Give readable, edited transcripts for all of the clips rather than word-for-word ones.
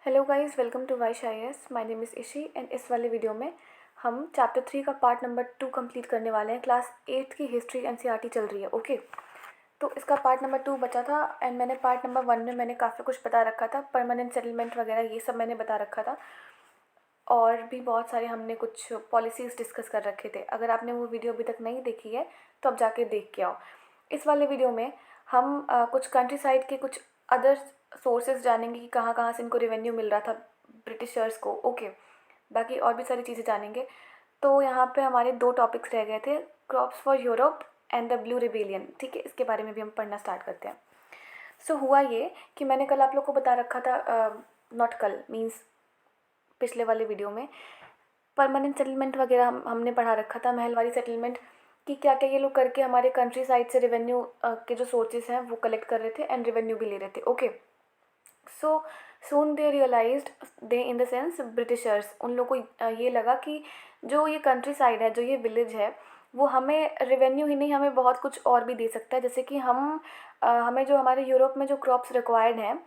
Hello guys, welcome to Wish I S. My name is Ishi and इस वाले video में हम चैप्टर 3 का पार्ट नंबर 2 कंप्लीट करने वाले हैं। क्लास 8 की हिस्ट्री एनसीईआरटी चल रही है। ओके, तो इसका पार्ट नंबर 2 बचा था एंड मैंने पार्ट नंबर 1 में मैंने काफ़ी कुछ बता रखा था, परमानेंट सेटलमेंट वगैरह ये सब मैंने बता रखा था और भी बहुत सारे हमने कुछ पॉलिसीज़ डिस्कस कर रखे थे। अगर आपने वो वीडियो अभी तक नहीं देखी है तो आप जाके देख के आओ। इस वाले वीडियो में हम कुछ कंट्री साइड के कुछ अदर सोर्सेज जानेंगे कि कहाँ कहाँ से इनको रेवेन्यू मिल रहा था ब्रिटिशर्स को। ओके, बाकी और भी सारी चीज़ें जानेंगे। तो यहाँ पे हमारे 2 टॉपिक्स रह गए थे, crops for Europe and the blue rebellion. ठीक है, इसके बारे में भी हम पढ़ना स्टार्ट करते हैं। सो हुआ ये कि मैंने कल आप लोग को बता रखा था, नॉट कल मीन्स पिछले वाले वीडियो में, परमानेंट सेटलमेंट वगैरह हमने पढ़ा रखा था, महलवारी सेटलमेंट, कि क्या क्या ये लोग करके हमारे कंट्री साइड से रेवेन्यू के जो सोर्सेज हैं वो कलेक्ट कर रहे थे एंड रेवेन्यू भी ले रहे थे। Okay, so soon they realised, they in the sense Britishers, उन लोग को ये लगा कि जो ये कंट्री साइड है, जो ये विलेज है, वो हमें रेवेन्यू ही नहीं, हमें बहुत कुछ और भी दे सकता है। जैसे कि हमें जो हमारे यूरोप में जो क्रॉप्स रिक्वायर्ड हैं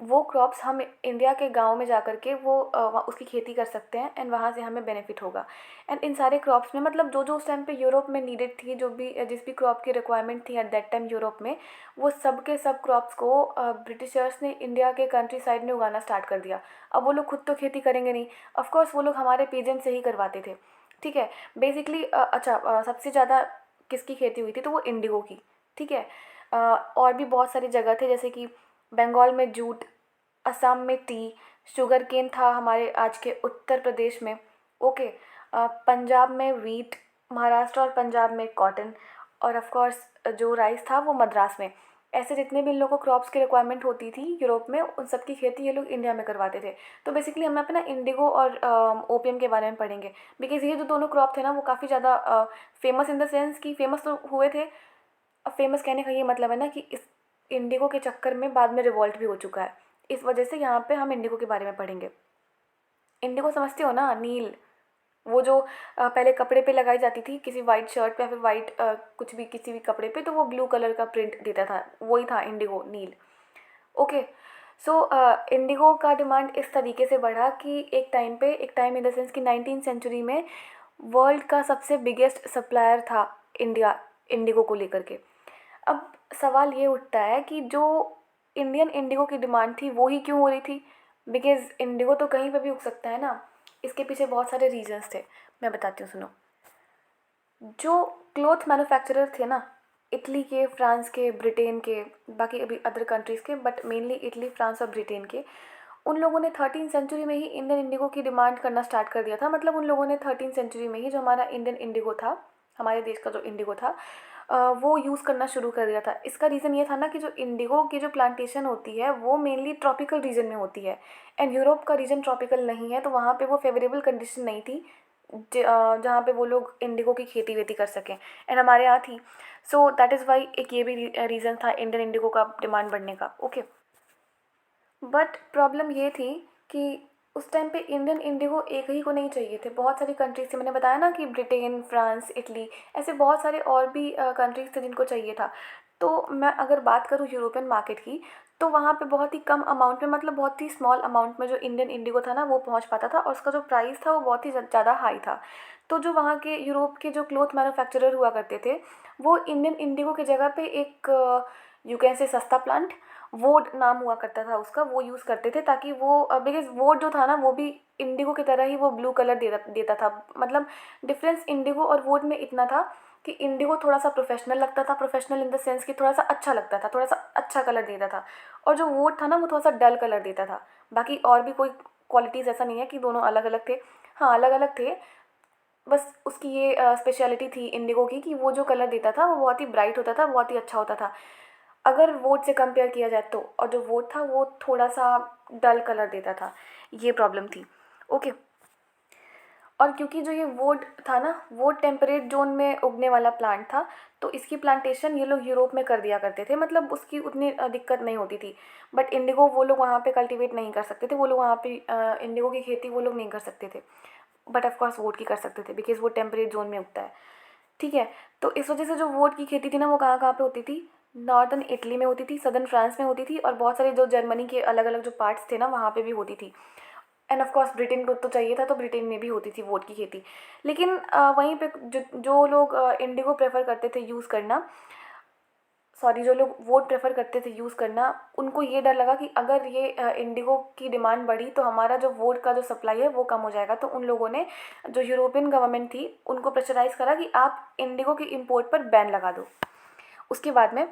वो क्रॉप्स हम इंडिया के गांव में जा कर के उसकी खेती कर सकते हैं एंड वहाँ से हमें बेनिफिट होगा। एंड इन सारे क्रॉप्स में मतलब जो जो उस टाइम पे यूरोप में नीडेड थी, जो भी जिस भी क्रॉप की रिक्वायरमेंट थी एट दैट टाइम यूरोप में, वो सब के सब क्रॉप्स को ब्रिटिशर्स ने इंडिया के कंट्री साइड में उगाना स्टार्ट कर दिया। अब वो लोग खुद तो खेती करेंगे नहीं, ऑफकोर्स वो लोग हमारे पेजेंट से ही करवाते थे। ठीक है, बेसिकली सबसे ज़्यादा किसकी खेती हुई थी तो वो इंडिगो की। ठीक है, और भी बहुत सारी जगह थे, जैसे कि बंगाल में जूट, असम में टी, शुगर केन था हमारे आज के उत्तर प्रदेश में। ओके, पंजाब में वीट, महाराष्ट्र और पंजाब में कॉटन, और ऑफ कोर्स जो राइस था वो मद्रास में। ऐसे जितने भी इन लोगों को क्रॉप्स की रिक्वायरमेंट होती थी यूरोप में, उन सब की खेती ये लोग इंडिया में करवाते थे। तो बेसिकली हम यहाँ पे ना इंडिगो और ओपियम के बारे में पढ़ेंगे, बिकॉज ये जो दोनों क्रॉप थे ना वो काफ़ी ज़्यादा फेमस, इन द सेंस कि फेमस तो हुए थे। अब फेमस कहने का ये मतलब है ना कि इस इंडिगो के चक्कर में बाद में रिवॉल्ट भी हो चुका है। इस वजह से यहाँ पे हम इंडिगो के बारे में पढ़ेंगे। इंडिगो समझते हो ना, नील, वो जो पहले कपड़े पे लगाई जाती थी, किसी वाइट शर्ट पे या फिर वाइट कुछ भी किसी भी कपड़े पे, तो वो ब्लू कलर का प्रिंट देता था, वही था इंडिगो, नील। ओके, सो इंडिगो का डिमांड इस तरीके से बढ़ा कि एक टाइम इन द सेंस कि 19th सेंचुरी में वर्ल्ड का सबसे बिगेस्ट सप्लायर था इंडिया इंडिगो को लेकर के। अब सवाल ये उठता है कि जो इंडियन इंडिगो की डिमांड थी वो ही क्यों हो रही थी, बिकॉज इंडिगो तो कहीं पर भी उग सकता है ना। इसके पीछे बहुत सारे रीजंस थे, मैं बताती हूँ, सुनो। जो क्लोथ मैन्युफैक्चरर थे ना, इटली के, फ्रांस के, ब्रिटेन के, बाकी अभी अदर कंट्रीज़ के, बट मेनली इटली, फ्रांस और ब्रिटेन के, उन लोगों ने 13th सेंचुरी में ही इंडियन इंडिगो की डिमांड करना स्टार्ट कर दिया था। मतलब उन लोगों ने 13th सेंचुरी में ही जो हमारा इंडियन इंडिगो था, हमारे देश का जो इंडिगो था, वो यूज़ करना शुरू कर दिया था। इसका रीज़न ये था ना कि जो इंडिगो की जो प्लांटेशन होती है वो मेनली ट्रॉपिकल रीजन में होती है एंड यूरोप का रीजन ट्रॉपिकल नहीं है, तो वहाँ पे वो फेवरेबल कंडीशन नहीं थी जहाँ पे वो लोग इंडिगो की खेती वेती कर सकें, एंड हमारे यहाँ थी। सो दैट इज़ वाई एक ये भी रीज़न था इंडियन इंडिगो का डिमांड बढ़ने का। ओके, बट प्रॉब्लम ये थी कि उस टाइम पे इंडियन इंडिगो एक ही को नहीं चाहिए थे, बहुत सारी कंट्रीज थी। मैंने बताया ना कि ब्रिटेन, फ्रांस, इटली, ऐसे बहुत सारे और भी कंट्रीज थे जिनको चाहिए था। तो मैं अगर बात करूँ यूरोपियन मार्केट की, तो वहाँ पे बहुत ही कम अमाउंट में, मतलब बहुत ही स्मॉल अमाउंट में जो इंडियन इंडिगो था ना वो पहुँच पाता था, और उसका जो प्राइस था वो बहुत ही ज़्यादा हाई था। तो जो वहाँ के यूरोप के जो क्लोथ मैन्युफैक्चरर हुआ करते थे, वो इंडियन इंडिगो की जगह पे एक यू कैन से सस्ता प्लांट, वोड नाम हुआ करता था उसका, वो यूज़ करते थे, ताकि वो बिकॉज वोड जो था ना वो भी इंडिगो की तरह ही वो ब्लू कलर देता था। मतलब डिफरेंस इंडिगो और वोड में इतना था कि इंडिगो थोड़ा सा प्रोफेशनल लगता था, प्रोफेशनल इन द सेंस कि थोड़ा सा अच्छा लगता था, थोड़ा सा अच्छा कलर देता था, और जो वोड था ना वो थोड़ा सा डल कलर देता था। बाकी और भी कोई क्वालिटीज़ ऐसा नहीं है कि दोनों अलग अलग थे, हाँ अलग अलग थे, बस उसकी ये स्पेशलिटी थी इंडिगो की कि वो जो कलर देता था वो बहुत ही ब्राइट होता था, बहुत ही अच्छा होता था अगर वोट से कंपेयर किया जाए तो, और जो वोट था वो थोड़ा सा डल कलर देता था, ये प्रॉब्लम थी। ओके, और क्योंकि जो ये वोड था ना वो टेम्परेट जोन में उगने वाला प्लांट था, तो इसकी प्लांटेशन ये लोग यूरोप में कर दिया करते थे, मतलब उसकी उतनी दिक्कत नहीं होती थी। बट इंडिगो वो लोग वहाँ पे कल्टीवेट नहीं कर सकते थे, वो लोग वहाँ पे इंडिगो की खेती वो लोग नहीं कर सकते थे, बट ऑफकोर्स वोट की कर सकते थे बिकॉज वो टेम्परेट जोन में उगता है। ठीक है, तो इस वजह से जो वोट की खेती थी ना वो कहाँ कहाँ पे होती थी, नॉर्दर्न इटली में होती थी, सदर्न फ्रांस में होती थी, और बहुत सारे जो जर्मनी के अलग अलग जो पार्ट्स थे ना वहाँ पे भी होती थी। एंड ऑफ कोर्स ब्रिटेन को तो चाहिए था, तो ब्रिटेन में भी होती थी वोट की खेती। लेकिन वहीं पे जो लोग इंडिगो प्रेफर करते थे यूज़ करना, सॉरी, जो लोग वोट प्रेफर करते थे यूज़ करना, उनको ये डर लगा कि अगर ये इंडिगो की डिमांड बढ़ी तो हमारा जो वोट का जो सप्लाई है वो कम हो जाएगा। तो उन लोगों ने, जो यूरोपियन गवर्नमेंट थी, उनको प्रेशराइज़ करा कि आप इंडिगो के इम्पोर्ट पर बैन लगा दो। उसके बाद में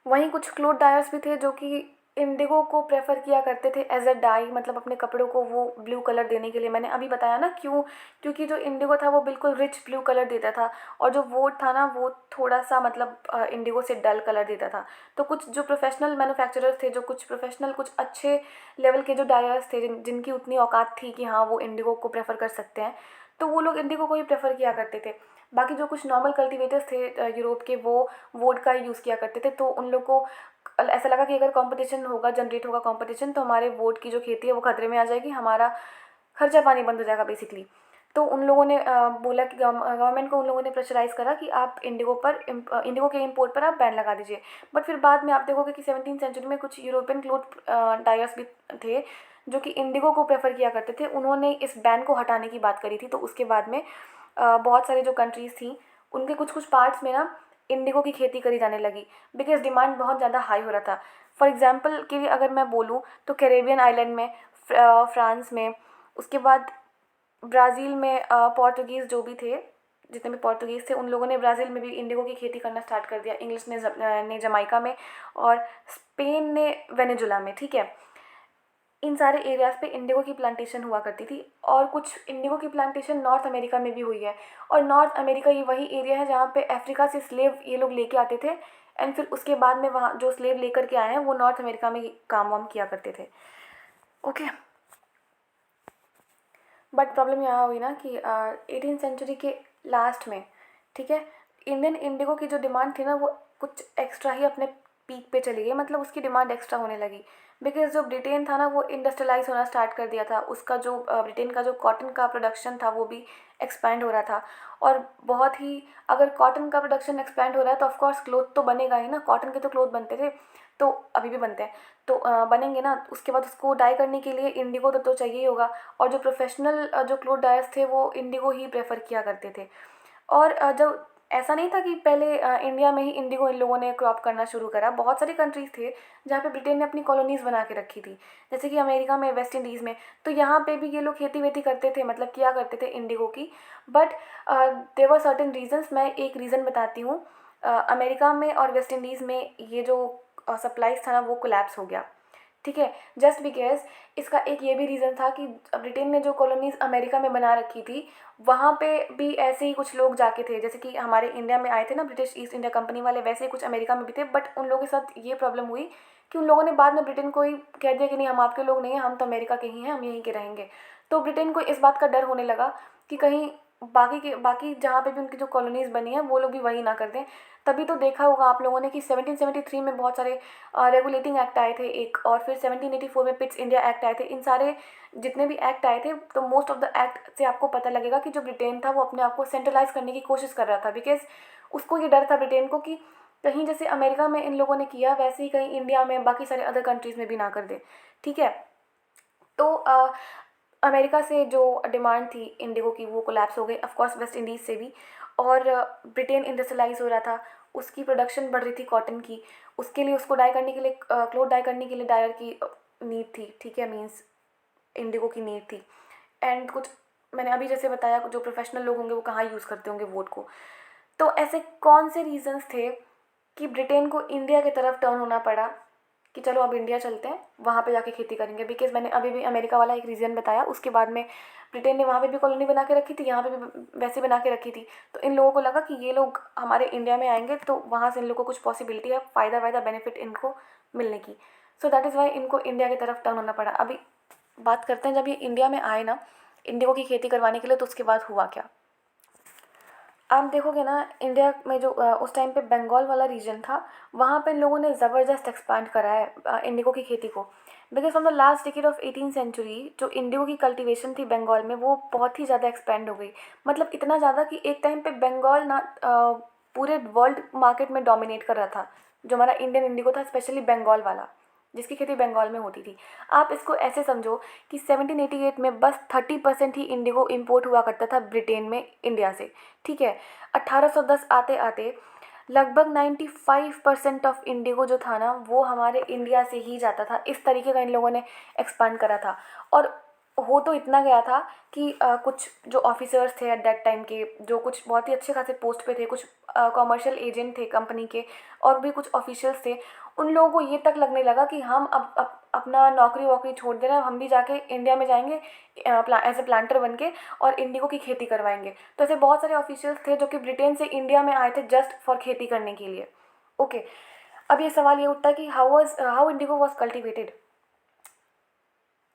वहीं कुछ क्लोथ डायर्स भी थे जो कि इंडिगो को प्रेफर किया करते थे एज अ डाई, मतलब अपने कपड़ों को वो ब्लू कलर देने के लिए। मैंने अभी बताया ना क्यों, क्योंकि जो इंडिगो था वो बिल्कुल रिच ब्लू कलर देता था, और जो वोट था ना वो थोड़ा सा मतलब इंडिगो से डल कलर देता था। तो कुछ जो प्रोफेशनल मैन्युफैक्चरर्स थे, जो कुछ प्रोफेशनल कुछ अच्छे लेवल के जो डायर्स थे, जिनकी उतनी औकात थी कि हाँ वो इंडिगो को प्रेफर कर सकते हैं, तो वो लोग इंडिगो को ही प्रेफर किया करते थे। बाकी जो कुछ नॉर्मल कल्टिवेटर्स थे यूरोप के, वो वोट का यूज़ किया करते थे। तो उन लोग को ऐसा लगा कि अगर कंपटीशन होगा, जनरेट होगा कंपटीशन, तो हमारे वोट की जो खेती है वो खतरे में आ जाएगी, हमारा खर्चा पानी बंद हो जाएगा बेसिकली। तो उन लोगों ने बोला कि गवर्नमेंट को उन लोगों ने प्रेशराइज़ करा कि आप इंडिगो के इम्पोर्ट पर आप बैन लगा दीजिए। बट फिर बाद में आप देखोगे कि 17वीं सेंचुरी में कुछ यूरोपियन क्लोथ डायर्स भी थे जो कि इंडिगो को प्रेफर किया करते थे। उन्होंने इस बैन को हटाने की बात करी थी। तो उसके बाद में बहुत सारी जो कंट्रीज़ थी, उनके कुछ कुछ पार्ट्स में ना इंडिगो की खेती करी जाने लगी, बिकॉज डिमांड बहुत ज़्यादा हाई हो रहा था। फॉर एग्जांपल के लिए अगर मैं बोलूँ तो कैरेबियन आइलैंड में, फ्रांस में, उसके बाद ब्राज़ील में पोर्तुगीज़ जो भी थे, जितने भी पोर्तुगीज़ थे, उन लोगों ने ब्राज़ील में भी इंडिगो की खेती करना स्टार्ट कर दिया। इंग्लिश ने जमाइका में, और स्पेन ने वेनेजुला में। ठीक है, इन सारे एरियाज़ पे इंडिगो की प्लांटेशन हुआ करती थी, और कुछ इंडिगो की प्लांटेशन नॉर्थ अमेरिका में भी हुई है। और नॉर्थ अमेरिका ये वही एरिया है जहाँ पे अफ्रीका से स्लेव ये लोग लेके आते थे, एंड फिर उसके बाद में वहाँ जो स्लेव लेकर के आए हैं वो नॉर्थ अमेरिका में काम वाम किया करते थे। ओके, बट प्रॉब्लम यहाँ हुई ना कि 18th सेंचुरी के लास्ट में, ठीक है, इंडियन इंडिगो की जो डिमांड थी ना वो कुछ एक्स्ट्रा ही अपने पीक पे चली गई, मतलब उसकी डिमांड एक्स्ट्रा होने लगी। बिकॉज जो ब्रिटेन था ना वो इंडस्ट्रियलाइज होना स्टार्ट कर दिया था, उसका जो ब्रिटेन का जो कॉटन का प्रोडक्शन था वो भी एक्सपैंड हो रहा था। और बहुत ही, अगर कॉटन का प्रोडक्शन एक्सपैंड हो रहा है तो ऑफकोर्स क्लोथ तो बनेगा ही ना, कॉटन के तो क्लोथ बनते थे, तो अभी भी बनते हैं, तो बनेंगे ना। उसके बाद उसको डाई करने के लिए इंडिगो तो चाहिए ही होगा, और जो प्रोफेशनल जो क्लोथ डायर्स थे वो इंडिगो ही प्रेफर किया करते थे। और जब ऐसा नहीं था कि पहले इंडिया में ही इंडिगो इन लोगों ने क्रॉप करना शुरू करा, बहुत सारी कंट्रीज़ थे जहाँ पे ब्रिटेन ने अपनी कॉलोनीज़ बना के रखी थी, जैसे कि अमेरिका में, वेस्ट इंडीज़ में। तो यहाँ पे भी ये लोग खेती वेती करते थे, मतलब किया करते थे इंडिगो की। But there were certain reasons. मैं एक रीज़न बताती हूँ। अमेरिका में और वेस्ट इंडीज़ में ये जो सप्लाईज था ना वो कोलैप्स हो गया, ठीक है, जस्ट बिकॉज इसका एक ये भी रीज़न था कि ब्रिटेन ने जो कॉलोनीज़ अमेरिका में बना रखी थी, वहाँ पे भी ऐसे ही कुछ लोग जाके थे, जैसे कि हमारे इंडिया में आए थे ना ब्रिटिश ईस्ट इंडिया कंपनी वाले, वैसे ही कुछ अमेरिका में भी थे। बट उन लोगों के साथ ये प्रॉब्लम हुई कि उन लोगों ने बाद में ब्रिटेन को ही कह दिया कि नहीं, हम आपके लोग नहीं हैं, हम तो अमेरिका के ही हैं, हम यहीं के रहेंगे। तो ब्रिटेन को इस बात का डर होने लगा कि कहीं बाकी जहाँ पे भी उनकी जो कॉलोनीज़ बनी हैं वो लोग भी वही ना कर दें। तभी तो देखा होगा आप लोगों ने कि 1773 में बहुत सारे रेगुलेटिंग एक्ट आए थे एक, और फिर 1784 में पिट्स इंडिया एक्ट आए थे। इन सारे जितने भी एक्ट आए थे, तो मोस्ट ऑफ द एक्ट से आपको पता लगेगा कि जो ब्रिटेन था वो अपने आप को सेंट्रलाइज करने की कोशिश कर रहा था, बिकॉज उसको ये डर था ब्रिटेन को कि कहीं जैसे अमेरिका में इन लोगों ने किया वैसे ही कहीं इंडिया में, बाकी सारे अदर कंट्रीज़ में भी ना कर दे। ठीक है, तो अमेरिका से जो डिमांड थी इंडिगो की वो कोलैप्स हो गई, ऑफकोर्स वेस्ट इंडीज़ से भी। और ब्रिटेन इंडस्ट्रियलाइज हो रहा था, उसकी प्रोडक्शन बढ़ रही थी कॉटन की, उसके लिए उसको डाई करने के लिए, क्लोथ डाई करने के लिए डायर की नीड थी, ठीक है, मीन्स इंडिगो की नीड थी। एंड कुछ मैंने अभी जैसे बताया, जो प्रोफेशनल लोग होंगे वो कहाँ यूज़ करते होंगे वोट को। तो ऐसे कौन से रीजंस थे कि ब्रिटेन को इंडिया की तरफ टर्न होना पड़ा कि चलो अब इंडिया चलते हैं, वहाँ पे जाके खेती करेंगे। बिकॉज मैंने अभी भी अमेरिका वाला एक रीज़न बताया, उसके बाद में ब्रिटेन ने वहाँ पे भी कॉलोनी बना के रखी थी, यहाँ पे भी वैसे बना के रखी थी। तो इन लोगों को लगा कि ये लोग हमारे इंडिया में आएंगे तो वहाँ से इन लोगों को कुछ पॉसिबिलिटी है, फ़ायदा वायदा बेनिफिट इनको मिलने की। सो दैट इज़ वाई इनको इंडिया की तरफ टर्न होना पड़ा। अभी बात करते हैं जब ये इंडिया में आए ना इंडिगो की खेती करवाने के लिए, तो उसके बाद हुआ क्या। आप देखोगे ना इंडिया में जो उस टाइम पे बंगाल वाला रीजन था, वहाँ पे इन लोगों ने ज़बरदस्त एक्सपांड करा है इंडिगो की खेती को। Because from the last decade of 18th century जो इंडिगो की कल्टीवेशन थी बंगाल में वो बहुत ही ज़्यादा एक्सपेंड हो गई। मतलब इतना ज़्यादा कि एक टाइम पे बंगाल ना पूरे वर्ल्ड मार्केट में डोमिनेट कर रहा था। जो हमारा इंडियन इंडिगो था, स्पेशली बंगाल वाला, जिसकी खेती बंगाल में होती थी। आप इसको ऐसे समझो कि 1788 में बस 30% ही इंडिगो इम्पोर्ट हुआ करता था ब्रिटेन में इंडिया से, ठीक है। 1810 आते आते लगभग 95% ऑफ इंडिगो जो था ना वो हमारे इंडिया से ही जाता था। इस तरीके का इन लोगों ने एक्सपांड करा था। और हो तो इतना गया था कि कुछ जो ऑफिसर्स थे एट दैट टाइम के, जो कुछ बहुत ही अच्छे खासे पोस्ट पे थे, कुछ कॉमर्शियल एजेंट थे कंपनी के, और भी कुछ ऑफिशियल्स थे, उन लोगों को ये तक लगने लगा कि हम अब अपना नौकरी वोकरी छोड़ दे रहे हैं, हम भी जाके इंडिया में जाएंगे एज ए प्लांटर बन के और इंडिगो की खेती करवाएंगे। तो ऐसे बहुत सारे ऑफिशियल्स थे जो कि ब्रिटेन से इंडिया में आए थे जस्ट फॉर खेती करने के लिए। ओके, अब ये सवाल ये उठता है कि हाउ इंडिगो वॉज कल्टिवेटेड।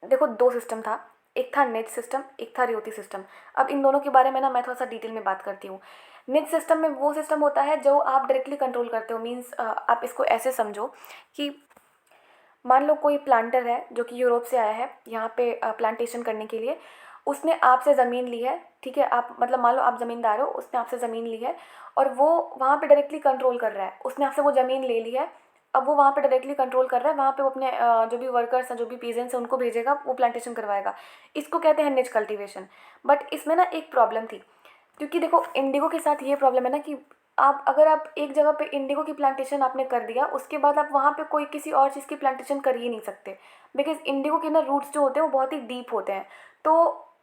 देखो, दो सिस्टम था, एक था निज सिस्टम, एक था रियोती सिस्टम। अब इन दोनों के बारे में ना मैं थोड़ा सा डिटेल में बात करती हूँ। निज सिस्टम में वो सिस्टम होता है जो आप डायरेक्टली कंट्रोल करते हो। मीन्स आप इसको ऐसे समझो कि मान लो कोई प्लांटर है जो कि यूरोप से आया है यहाँ पे प्लांटेशन करने के लिए। उसने आपसे ज़मीन ली है, ठीक है। आप मतलब मान लो आप ज़मींदार हो, उसने आपसे ज़मीन ली है और वो वहाँ पे डायरेक्टली कंट्रोल कर रहा है। उसने आपसे वो ज़मीन ले ली है, अब वो वहाँ पे डायरेक्टली कंट्रोल कर रहा है। वहाँ पे वो अपने जो भी वर्कर्स हैं, जो भी पीजेंट्स हैं, उनको भेजेगा, वो प्लांटेशन करवाएगा। इसको कहते हैं निज कल्टीवेशन। बट इसमें ना एक प्रॉब्लम थी, क्योंकि देखो इंडिगो के साथ ये प्रॉब्लम है ना कि आप एक जगह पे इंडिगो की प्लांटेशन आपने कर दिया, उसके बाद आप वहाँ पे कोई किसी और चीज़ की प्लांटेशन कर ही नहीं सकते। बिकॉज इंडिगो के ना रूट्स जो होते हैं वो बहुत ही डीप होते हैं। तो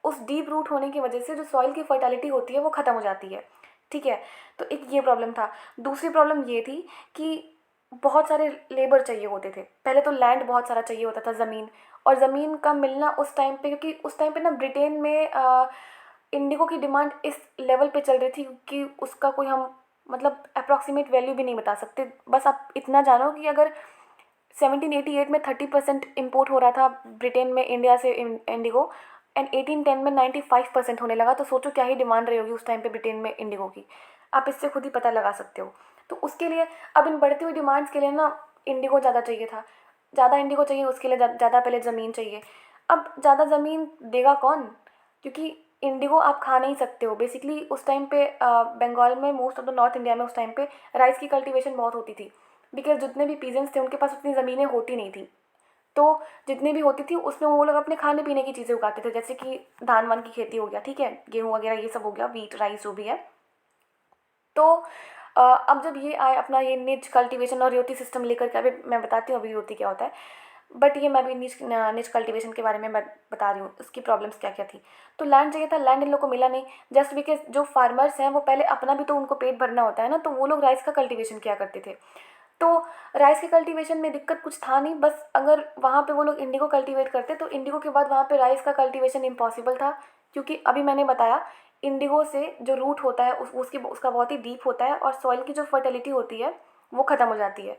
उस डीप रूट होने की वजह से जो सॉइल की फर्टिलिटी होती है वो ख़त्म हो जाती है, ठीक है। तो एक ये प्रॉब्लम था। दूसरी प्रॉब्लम ये थी कि बहुत सारे लेबर चाहिए होते थे। पहले तो लैंड बहुत सारा चाहिए होता था, ज़मीन। और ज़मीन का मिलना उस टाइम पे, क्योंकि उस टाइम पे ना ब्रिटेन में इंडिगो की डिमांड इस लेवल पे चल रही थी कि उसका कोई हम मतलब अप्रॉक्सीमेट वैल्यू भी नहीं बता सकते। बस आप इतना जानो कि अगर 1788 में 30% इम्पोर्ट हो रहा था ब्रिटेन में इंडिया से इंडिगो, एंड 1810 में 95% होने लगा, तो सोचो क्या ही डिमांड रही होगी उस टाइम पे ब्रिटेन में इंडिगो की। आप इससे खुद ही पता लगा सकते हो। तो उसके लिए अब इन बढ़ती हुई डिमांड्स के लिए ना इंडिगो ज़्यादा चाहिए था। ज़्यादा इंडिगो चाहिए, उसके लिए ज़्यादा पहले ज़मीन चाहिए। अब ज़्यादा ज़मीन देगा कौन, क्योंकि इंडिगो आप खा नहीं सकते हो। बेसिकली उस टाइम पे बंगाल में, most of the north India में उस टाइम पे राइस की कल्टीवेशन बहुत होती थी। बिकॉज जितने भी पीजेंट्स थे उनके पास उतनी ज़मीनें होती नहीं थी। तो जितनी भी होती थी उसमें वो लोग अपने खाने पीने की चीज़ें उगाते थे, जैसे कि धान वान की खेती हो गया, ठीक है, गेहूँ वगैरह ये सब हो गया, वीट राइस जो भी है। तो अब जब ये आए अपना ये निज कल्टीवेशन और रियोती सिस्टम लेकर के, अभी मैं बताती हूँ अभी रियोती क्या होता है। बट ये मैं अभी निज कल्टीवेशन के बारे में बता रही हूँ, उसकी प्रॉब्लम्स क्या क्या थी। तो लैंड चाहिए था, लैंड इन लोग को मिला नहीं। जस्ट बिकॉज जो फार्मर्स हैं वो पहले अपना भी तो उनको पेट भरना होता है ना, तो वो लोग राइस का कल्टीवेशन किया करते थे। तो राइस के कल्टीवेशन में दिक्कत कुछ था नहीं, बस अगर वहाँ पे वो लोग इंडिगो कल्टीवेट करते तो इंडिगो के बाद वहाँ पे राइस का कल्टीवेशन इम्पॉसिबल था। क्योंकि अभी मैंने बताया इंडिगो से जो रूट होता है उसका बहुत ही डीप होता है और सॉइल की जो फर्टिलिटी होती है वो ख़त्म हो जाती है।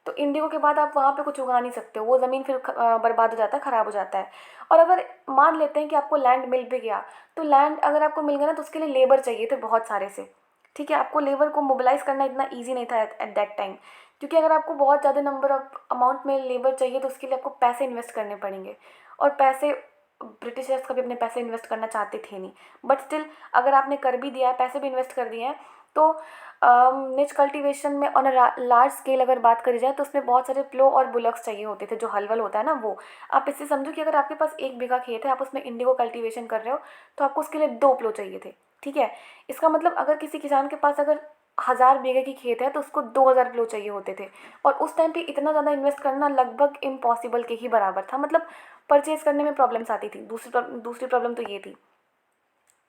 तो इंडिगो के बाद आप वहाँ पे कुछ उगा नहीं सकते हो, वो ज़मीन फिर बर्बाद हो जाता है, ख़राब हो जाता है। और अगर मान लेते हैं कि आपको लैंड मिल भी गया, तो लैंड अगर आपको मिल गया ना तो उसके लिए लेबर चाहिए थे बहुत सारे से, ठीक है। आपको लेबर को मोबिलाइज़ करना इतना ईजी नहीं था एट दैट टाइम, क्योंकि अगर आपको बहुत ज़्यादा नंबर ऑफ अमाउंट में लेबर चाहिए तो उसके लिए आपको पैसे इन्वेस्ट करने पड़ेंगे। और पैसे ब्रिटिशर्स कभी अपने पैसे इन्वेस्ट करना चाहते थे नहीं। बट स्टिल अगर आपने कर भी दिया है, पैसे भी इन्वेस्ट कर दिए हैं, तो निच कल्टीवेशन में ऑन अ लार्ज स्केल अगर बात करी जाए तो उसमें बहुत सारे प्लो और बुलक्स चाहिए होते थे, जो हलवल होता है ना वो। आप इससे समझो कि अगर आपके पास 1 बीघा खेत है, आप उसमें इंडिगो कल्टीवेशन कर रहे हो, तो आपको उसके लिए 2 प्लो चाहिए थे, ठीक है। इसका मतलब अगर किसी किसान के पास अगर 1000 बीघे की खेत है तो उसको 2000 प्लो चाहिए होते थे। और उस टाइम पे इतना ज़्यादा इन्वेस्ट करना लगभग इम्पॉसिबल के ही बराबर था, मतलब परचेज करने में प्रॉब्लम्स आती थी। दूसरी प्रॉब्लम तो ये थी।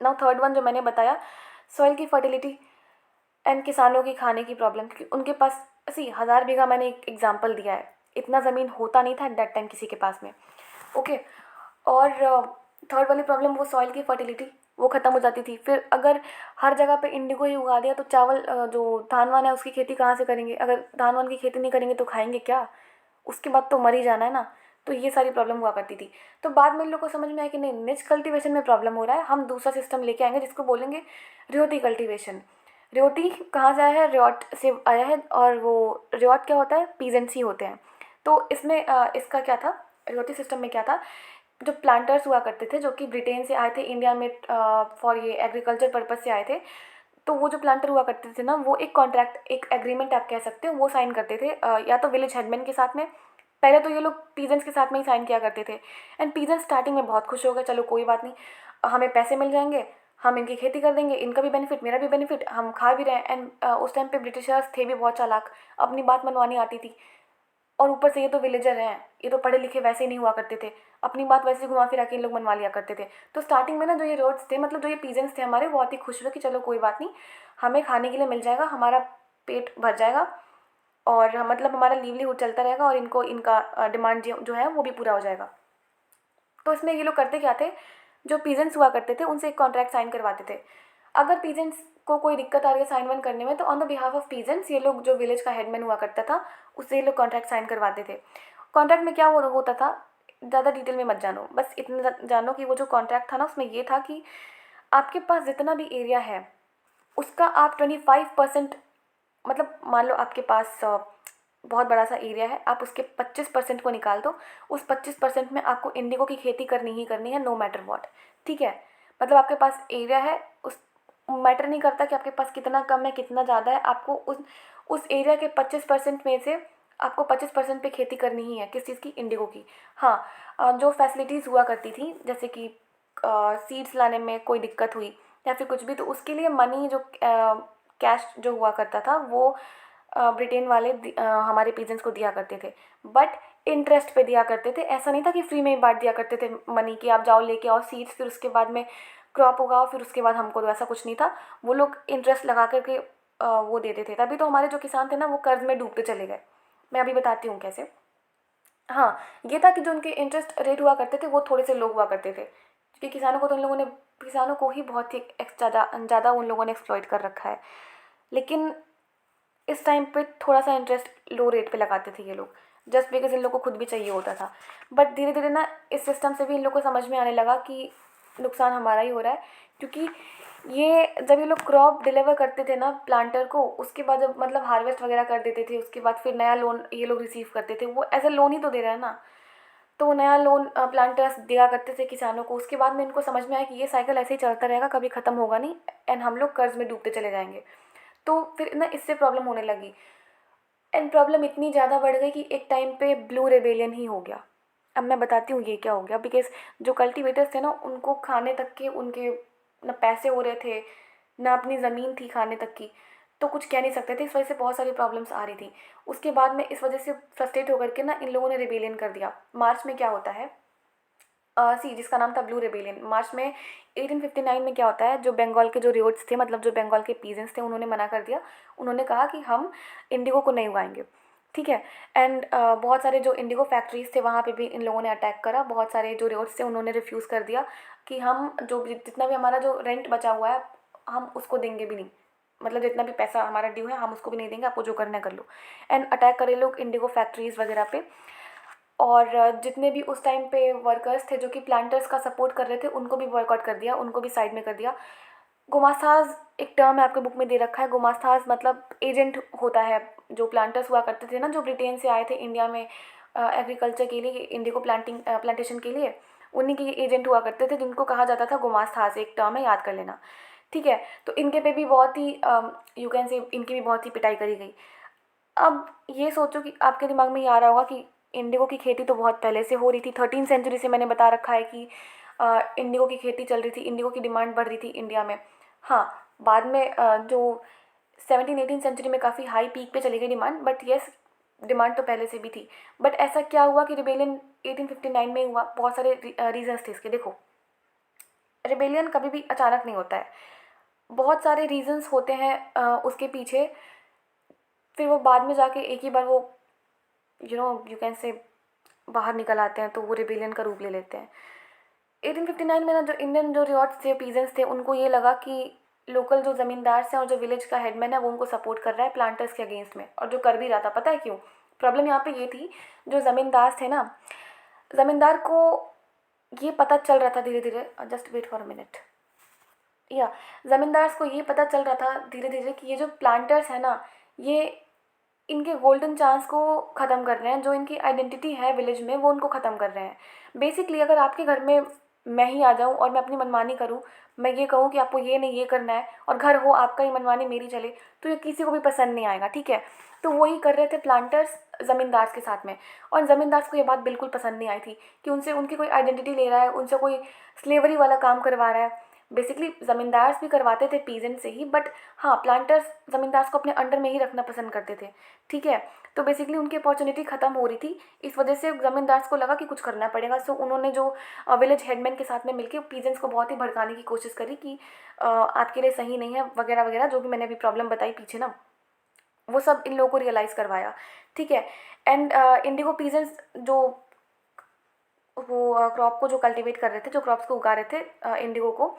नाउ थर्ड वन जो मैंने बताया, सॉइल की फर्टिलिटी एंड किसानों की खाने की प्रॉब्लम, क्योंकि उनके पास ऐसी 1000 बीघा, मैंने एक एग्जाम्पल दिया है, इतना ज़मीन होता नहीं था एट दैट टाइम किसी के पास में, ओके। और थर्ड वाली प्रॉब्लम वो सॉइल की फर्टिलिटी, वो ख़त्म हो जाती थी। फिर अगर हर जगह पे इंडिगो ही उगा दिया तो चावल जो धान वान है उसकी खेती कहाँ से करेंगे, अगर धान वान की खेती नहीं करेंगे तो खाएंगे क्या, उसके बाद तो मर ही जाना है ना। तो ये सारी प्रॉब्लम हुआ करती थी। तो बाद में इन लोग को समझ में आया कि नहीं, निच कल्टीवेशन में प्रॉब्लम हो रहा है, हम दूसरा सिस्टम लेके आएंगे जिसको बोलेंगे रियोती कल्टीवेशन। रियोती कहाँ से आया है, रियोट से आया है। और वो रियोट क्या होता है, पीजेंट्स ही होते हैं। तो इसमें इसका क्या था, रियोती सिस्टम में क्या था, जो प्लांटर्स हुआ करते थे जो कि ब्रिटेन से आए थे इंडिया में फॉर ये एग्रीकल्चर पर्पज़ से आए थे, तो वो जो प्लांटर हुआ करते थे ना, वो एक कॉन्ट्रैक्ट, एक एग्रीमेंट आप कह सकते हो, वो साइन करते थे या तो विलेज हेडमैन के साथ में। पहले तो ये लोग पीजेंट्स के साथ में ही साइन किया करते थे। एंड पीजेंट्स स्टार्टिंग में बहुत खुश हो गए, चलो कोई बात नहीं, हमें पैसे मिल जाएंगे, हम इनकी खेती कर देंगे, इनका भी बेनिफिट मेरा भी बेनिफिट, हम खा भी रहे हैं। एंड उस टाइम पे ब्रिटिशर्स थे भी बहुत चालाक, अपनी बात मनवानी आती थी। और ऊपर से ये तो विलेजर हैं, ये तो पढ़े लिखे वैसे ही नहीं हुआ करते थे, अपनी बात वैसे ही घुमा फिरा के इन लोग मनवा लिया करते थे। तो स्टार्टिंग में ना जो ये रोड्स थे, मतलब जो ये पीजेंट्स थे हमारे, बहुत ही खुश हुए कि चलो कोई बात नहीं, हमें खाने के लिए मिल जाएगा, हमारा पेट भर जाएगा और मतलब हमारा लिवलीहुड चलता रहेगा और इनको इनका डिमांड जो है वो भी पूरा हो जाएगा। तो इसमें ये लोग करते क्या थे, जो पीजेंट्स हुआ करते थे उनसे एक कॉन्ट्रैक्ट साइन करवाते थे। अगर पीजेंट्स को कोई दिक्कत आ रही है साइन वाइन करने में, तो on the behalf of peasants ये लोग, जो विलेज का हेडमैन हुआ करता था, उससे ये लोग कॉन्ट्रैक्ट साइन करवाते थे। कॉन्ट्रैक्ट में क्या होता था, ज़्यादा डिटेल में मत जानो, बस इतना जानो कि वो जो कॉन्ट्रैक्ट था ना, उसमें ये था कि आपके पास जितना भी एरिया है उसका आप 25%, मतलब मान लो आपके पास बहुत बड़ा सा एरिया है, आप उसके 25% को निकाल दो, उस 25% में आपको इंडिगो की खेती करनी ही करनी है, नो मैटर वॉट। ठीक है, मतलब आपके पास एरिया है, उस मैटर नहीं करता कि आपके पास कितना कम है कितना ज़्यादा है, आपको उस एरिया के 25% में से आपको 25% पे खेती करनी ही है। किस चीज़ की? इंडिगो की। हाँ, जो फैसिलिटीज़ हुआ करती थी, जैसे कि सीड्स लाने में कोई दिक्कत हुई या फिर कुछ भी, तो उसके लिए मनी, जो कैश जो हुआ करता था, वो ब्रिटेन वाले हमारे पीजेंट्स को दिया करते थे, बट इंटरेस्ट पे दिया करते थे। ऐसा नहीं था कि फ्री में ही बांट दिया करते थे मनी, कि आप जाओ लेके आओ सीड्स, फिर उसके बाद में क्रॉप उगाओ, फिर उसके बाद हमको दो, ऐसा कुछ नहीं था। वो लोग इंटरेस्ट लगा करके वो देते थे। तभी तो हमारे जो किसान थे ना, वो कर्ज में डूबते चले गए। मैं अभी बताती हूँ कैसे। हाँ, ये था कि जो उनके इंटरेस्ट रेट हुआ करते थे वो थोड़े से लोग हुआ करते थे, क्योंकि किसानों को तो उन लोगों ने, किसानों को ही बहुत ही ज़्यादा उन लोगों ने एक्सप्लॉइट कर रखा है। लेकिन इस टाइम पे थोड़ा सा इंटरेस्ट लो रेट पे लगाते थे ये लोग, जस्ट बिकॉज इन लोग को खुद भी चाहिए होता था। बट धीरे धीरे ना इस सिस्टम से भी इन लोग को समझ में आने लगा कि नुकसान हमारा ही हो रहा है, क्योंकि ये जब ये लोग क्रॉप डिलीवर करते थे ना प्लांटर को, उसके बाद जब मतलब हार्वेस्ट वगैरह कर देते थे, उसके बाद फिर नया लोन ये लोग रिसीव करते थे। वो एज अ लोन ही तो दे रहा है ना, तो वो नया लोन प्लांटर्स दिया करते थे किसानों को। उसके बाद में इनको समझ में आया कि ये साइकिल ऐसे ही चलता रहेगा, कभी ख़त्म होगा नहीं, एंड हम लोग कर्ज में डूबते चले जाएंगे। तो फिर ना इससे प्रॉब्लम होने लगी, एंड प्रॉब्लम इतनी ज़्यादा बढ़ गई कि एक टाइम पे ब्लू रेबेलियन ही हो गया। अब मैं बताती हूँ ये क्या हो गया। बिकॉज जो कल्टीवेटर्स थे ना, उनको खाने तक के उनके ना पैसे हो रहे थे, ना अपनी ज़मीन थी खाने तक की, तो कुछ कह नहीं सकते थे। इस वजह से बहुत सारी प्रॉब्लम्स आ रही थी। उसके बाद में इस वजह से फ्रस्ट्रेट होकर के ना इन लोगों ने रिबेलियन कर दिया। मार्च में क्या होता है, जिसका नाम था ब्लू रेबेलियन। मार्च में 1859 में क्या होता है, जो बंगाल के जो रियोट्स थे, मतलब जो बंगाल के पीजेंट्स थे, उन्होंने मना कर दिया। उन्होंने कहा कि हम इंडिगो को नहीं उगाएंगे। ठीक है। एंड बहुत सारे जो इंडिगो फैक्ट्रीज थे वहाँ पे भी इन लोगों ने अटैक करा। बहुत सारे जो रियोट्स थे उन्होंने रिफ्यूज़ कर दिया कि हम जो जितना भी हमारा जो रेंट बचा हुआ है हम उसको देंगे भी नहीं, मतलब जितना भी पैसा हमारा ड्यू है हम उसको भी नहीं देंगे, आपको जो करना है कर लो। एंड अटैक करे लोग इंडिगो फैक्ट्रीज़ वगैरह पे। और जितने भी उस टाइम पे वर्कर्स थे जो कि प्लांटर्स का सपोर्ट कर रहे थे, उनको भी बॉयकॉट कर दिया, उनको भी साइड में कर दिया। गुमास्ताज एक टर्म है आपके बुक में दे रखा है। गुमास्ताज मतलब एजेंट होता है। जो प्लांटर्स हुआ करते थे ना, जो ब्रिटेन से आए थे इंडिया में एग्रीकल्चर के लिए, इंडिगो प्लांटेशन के लिए, उन्हीं के एजेंट हुआ करते थे, जिनको कहा जाता था गुमास्ताज। एक टर्म है, याद कर लेना। ठीक है। तो इनके पे भी बहुत ही यू कैन से इनकी भी बहुत ही पिटाई करी गई। अब ये सोचो कि आपके दिमाग में ये आ रहा होगा कि इंडिगो की खेती तो बहुत पहले से हो रही थी। 13 सेंचुरी से मैंने बता रखा है कि इंडिगो की खेती चल रही थी, इंडिगो की डिमांड बढ़ रही थी इंडिया में। हाँ, बाद में जो 17-18 सेंचुरी में काफ़ी हाई पीक पे चली गई डिमांड, बट येस, डिमांड तो पहले से भी थी। बट ऐसा क्या हुआ कि रिबेलियन 1859 में हुआ। बहुत सारे रीजन्स थे इसके। देखो, रिबेलियन कभी भी अचानक नहीं होता है, बहुत सारे रीजन्स होते हैं उसके पीछे। फिर वो बाद में जाके एक ही बार वो यू कैन से बाहर निकल आते हैं, तो वो रिबेलियन का रूप ले लेते हैं। 1859 में ना जो इंडियन जो रियॉट्स थे, पीजेंट्स थे, उनको ये लगा कि लोकल जो ज़मींदार हैं और जो विलेज का हेडमैन है वो उनको सपोर्ट कर रहा है प्लांटर्स के अगेंस्ट में, और जो कर भी रहा था। पता है क्यों? प्रॉब्लम यहाँ पे ये थी, जो ज़मींदार थे ना, ज़मींदार को ये पता चल रहा था धीरे धीरे, just wait for a minute, या ज़मींदार को ये पता चल रहा था धीरे धीरे कि ये जो प्लांटर्स है ना, ये इनके गोल्डन चांस को ख़त्म कर रहे हैं। जो इनकी आइडेंटिटी है विलेज में, वो उनको ख़त्म कर रहे हैं। बेसिकली अगर आपके घर में मैं ही आ जाऊँ और मैं अपनी मनमानी करूँ, मैं ये कहूँ कि आपको ये नहीं ये करना है, और घर हो आपका ही, मनमानी मेरी चले, तो ये किसी को भी पसंद नहीं आएगा, ठीक है। तो वही कर रहे थे प्लांटर्स ज़मींदार के साथ में, और ज़मींदार को ये बात बिल्कुल पसंद नहीं आई थी कि उनसे उनकी कोई आइडेंटिटी ले रहा है, उनसे कोई स्लेवरी वाला काम करवा रहा है। बेसिकली ज़मींदार भी करवाते थे पीजेंट से ही, बट हाँ, प्लांटर्स ज़मींदार को अपने अंडर में ही रखना पसंद करते थे, ठीक है। तो बेसिकली उनकी अपॉर्चुनिटी ख़त्म हो रही थी, इस वजह से ज़मींदार को लगा कि कुछ करना पड़ेगा। सो उन्होंने जो विलेज हेडमैन के साथ में मिलकर पीजेंट्स को बहुत ही भड़काने की कोशिश करी कि आपके लिए सही नहीं है वगैरह वगैरह, जो भी मैंने अभी प्रॉब्लम बताई पीछे ना, वो सब इन लोगों को रियलाइज़ करवाया, ठीक है। एंड इंडिगो पीजेंट्स जो वो क्रॉप को जो कल्टीवेट कर रहे थे, जो क्रॉप्स को उगा रहे थे इंडिगो को,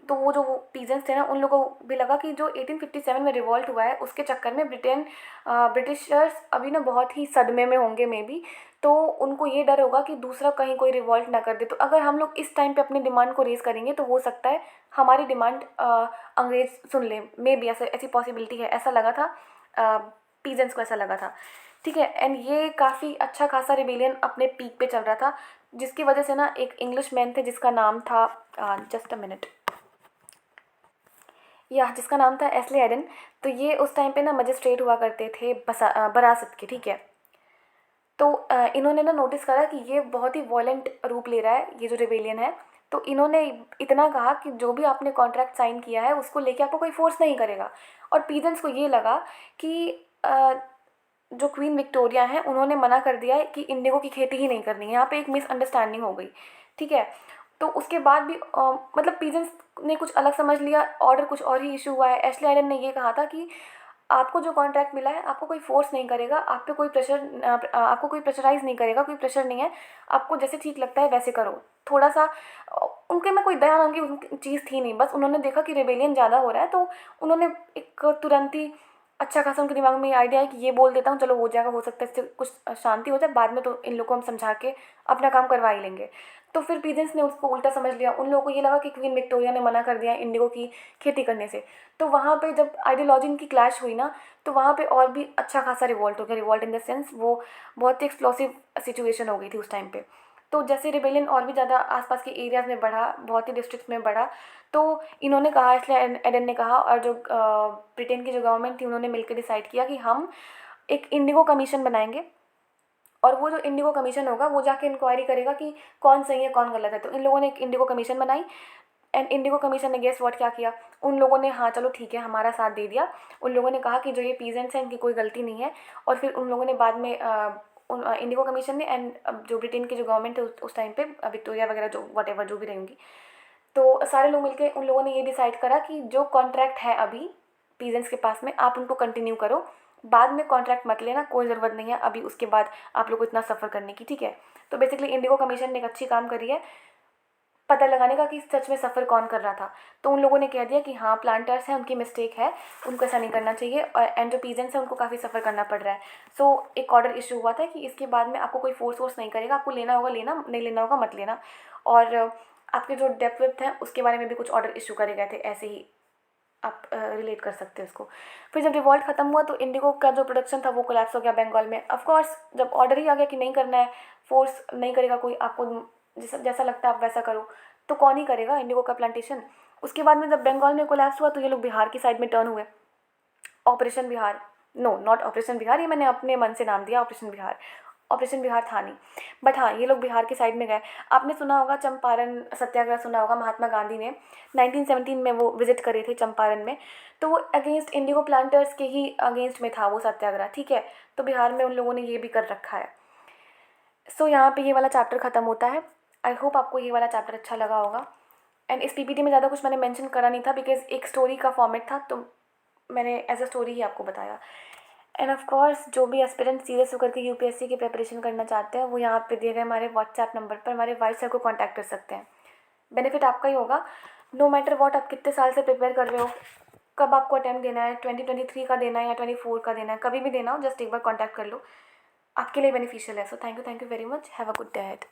तो वो जो पीजेंट्स थे ना, उन लोगों को भी लगा कि जो 1857 में रिवॉल्ट हुआ है उसके चक्कर में ब्रिटिशर्स अभी ना बहुत ही सदमे में होंगे मे बी, तो उनको ये डर होगा कि दूसरा कहीं कोई रिवॉल्ट ना कर दे। तो अगर हम लोग इस टाइम पे अपनी डिमांड को रेज़ करेंगे तो हो सकता है हमारी डिमांड अंग्रेज़ सुन लें, मे बी ऐसी पॉसिबिलिटी है, ऐसा लगा था पीजेंट्स को, ऐसा लगा था, ठीक है। एंड ये काफ़ी अच्छा खासा रिबेलियन अपने पीक पे चल रहा था, जिसकी वजह से ना एक इंग्लिश मैन थे जिसका नाम था जस्ट अ मिनट, जिसका नाम था एस्ले एडन। तो ये उस टाइम पे ना मजिस्ट्रेट हुआ करते थे बरासत के, ठीक है। तो इन्होंने ना नोटिस करा कि ये बहुत ही वॉयलेंट रूप ले रहा है ये जो रिबेलियन है। तो इन्होंने इतना कहा कि जो भी आपने कॉन्ट्रैक्ट साइन किया है उसको लेके आपको कोई फोर्स नहीं करेगा। और पीजेंट्स को ये लगा कि जो क्वीन विक्टोरिया हैं उन्होंने मना कर दिया है कि इंडिगो की खेती ही नहीं करनी है। यहाँ पे एक मिसअंडरस्टैंडिंग हो गई, ठीक है। तो उसके बाद भी मतलब पीजेंट्स ने कुछ अलग समझ लिया, ऑर्डर कुछ और ही इशू हुआ है। एशले आइडन ने ये कहा था कि आपको जो कॉन्ट्रैक्ट मिला है आपको कोई फोर्स नहीं करेगा, आप पे कोई आपको कोई प्रेशराइज नहीं करेगा, कोई प्रेशर नहीं है, आपको जैसे ठीक लगता है वैसे करो। थोड़ा सा उनके में कोई दया नाम की चीज़ थी नहीं, बस उन्होंने देखा कि रेबेलियन ज़्यादा हो रहा है, तो उन्होंने एक तुरंत ही अच्छा खासा उनके दिमाग में ये आइडिया है कि ये बोल देता हूँ, चलो हो जाएगा, हो सकता है इससे कुछ शांति हो जाए, बाद में तो इन लोगों को हम समझा के अपना काम करवा ही लेंगे। तो फिर पीजेंट्स ने उसको उल्टा समझ लिया, उन लोगों को ये लगा कि क्वीन विक्टोरिया ने मना कर दिया इंडिगो की खेती करने से। तो वहाँ पे जब आइडियोलॉजी की क्लैश हुई ना, तो वहाँ पे और भी अच्छा खासा रिवॉल्ट हो गया। रिवॉल्ट इन द सेंस वो बहुत ही एक्सप्लोसिव सिचुएशन हो गई थी उस टाइम पे। तो जैसे रिबेलियन और भी ज़्यादा आसपास के एरियाज़ में बढ़ा, बहुत ही डिस्ट्रिक्ट में बढ़ा, तो इन्होंने कहा, इसलिए एडन ने कहा, और जो ब्रिटेन की जो गवर्नमेंट थी उन्होंने मिलकर डिसाइड किया कि हम एक इंडिगो कमीशन बनाएंगे, और वो जो इंडिगो कमीशन होगा वो जाके इंक्वायरी करेगा कि कौन सही है कौन गलत है। तो इन लोगों ने एक इंडिगो कमीशन बनाई, एंड इंडिगो कमीशन ने गेस व्हाट क्या किया, उन लोगों ने हाँ चलो ठीक है हमारा साथ दे दिया। उन लोगों ने कहा कि जो ये पीजेंट्स हैं इनकी कोई गलती नहीं है, और फिर उन लोगों ने बाद में उन इंडिगो कमीशन ने एंड जो ब्रिटेन की जो गवर्नमेंट है उस टाइम पे विक्टोरिया वगैरह जो वट एवर जो भी रहेंगी, तो सारे लोग मिलके उन लोगों ने ये डिसाइड करा कि जो कॉन्ट्रैक्ट है अभी पीजेंट्स के पास में आप उनको कंटिन्यू करो, बाद में कॉन्ट्रैक्ट मत लेना, कोई ज़रूरत नहीं है अभी उसके बाद आप लोग को इतना सफ़र करने की, ठीक है। तो बेसिकली इंडिगो कमीशन ने एक अच्छी काम करी है पता लगाने का कि सच में सफ़र कौन कर रहा था। तो उन लोगों ने कह दिया कि हाँ प्लांटर्स हैं, उनकी मिस्टेक है, उनको ऐसा नहीं करना चाहिए, और एंड जो पीजेंट्स हैं उनको काफ़ी सफ़र करना पड़ रहा है। सो एक ऑर्डर इशू हुआ था कि इसके बाद में आपको कोई फोर्स नहीं करेगा, आपको लेना होगा लेना, नहीं लेना होगा मत लेना, और आपके जो डेप्थ वेप्थ हैं उसके बारे में भी कुछ ऑर्डर इशू करे गए थे। ऐसे ही आप रिलेट कर सकते हैं उसको। फिर जब रिवॉल्ट ख़त्म हुआ तो इंडिगो का जो प्रोडक्शन था वो कोलैप्स हो गया बंगाल में। ऑफ कोर्स जब ऑर्डर ही आ गया कि नहीं करना है, फोर्स नहीं करेगा कोई, आपको जैसा लगता है आप वैसा करो, तो कौन ही करेगा इंडिगो का प्लांटेशन। उसके बाद में जब बंगाल में कोलैप्स हुआ तो ये लोग बिहार की साइड में टर्न हुए, operation Bihar, no not operation Bihar, ये मैंने अपने मन से नाम दिया ऑपरेशन बिहार, ऑपरेशन बिहार था नहीं, बट हाँ ये लोग बिहार की साइड में गए। आपने सुना होगा चंपारण सत्याग्रह, सुना होगा, महात्मा गांधी ने 1917 में वो विजिट करे थे चंपारण में, तो वो अगेंस्ट इंडिगो प्लांटर्स के ही अगेंस्ट में था वो सत्याग्रह, ठीक है। तो बिहार में उन लोगों ने ये भी कर रखा है। सो यहाँ पे ये वाला चैप्टर ख़त्म होता है। आई होप आपको ये वाला चैप्टर अच्छा लगा होगा। एंड इस पीपीटी में ज़्यादा कुछ मैंने मेंशन करा नहीं था बिकॉज एक स्टोरी का फॉर्मेट था, तो मैंने एज अ स्टोरी ही आपको बताया। एंड ऑफ कोर्स जो भी एस्पिरेंट सीरियस होकर के यूपीएससी की प्रिपरेशन करना चाहते हैं वो यहाँ पे दिए गए हमारे व्हाट्सएप नंबर पर हमारे वाइस सर को कॉन्टैक्ट कर सकते हैं। बेनिफिट आपका ही होगा, नो मैटर वॉट आप कितने साल से प्रिपेयर कर रहे हो, कब आपको अटैम्प्ट देना है, 2023 का देना है या 24 का देना है, कभी भी देना हो, जस्ट एक बार कॉन्टैक्ट कर लो, आपके लिए बेनिफिशियल है। So thank you very much, have a good day ahead.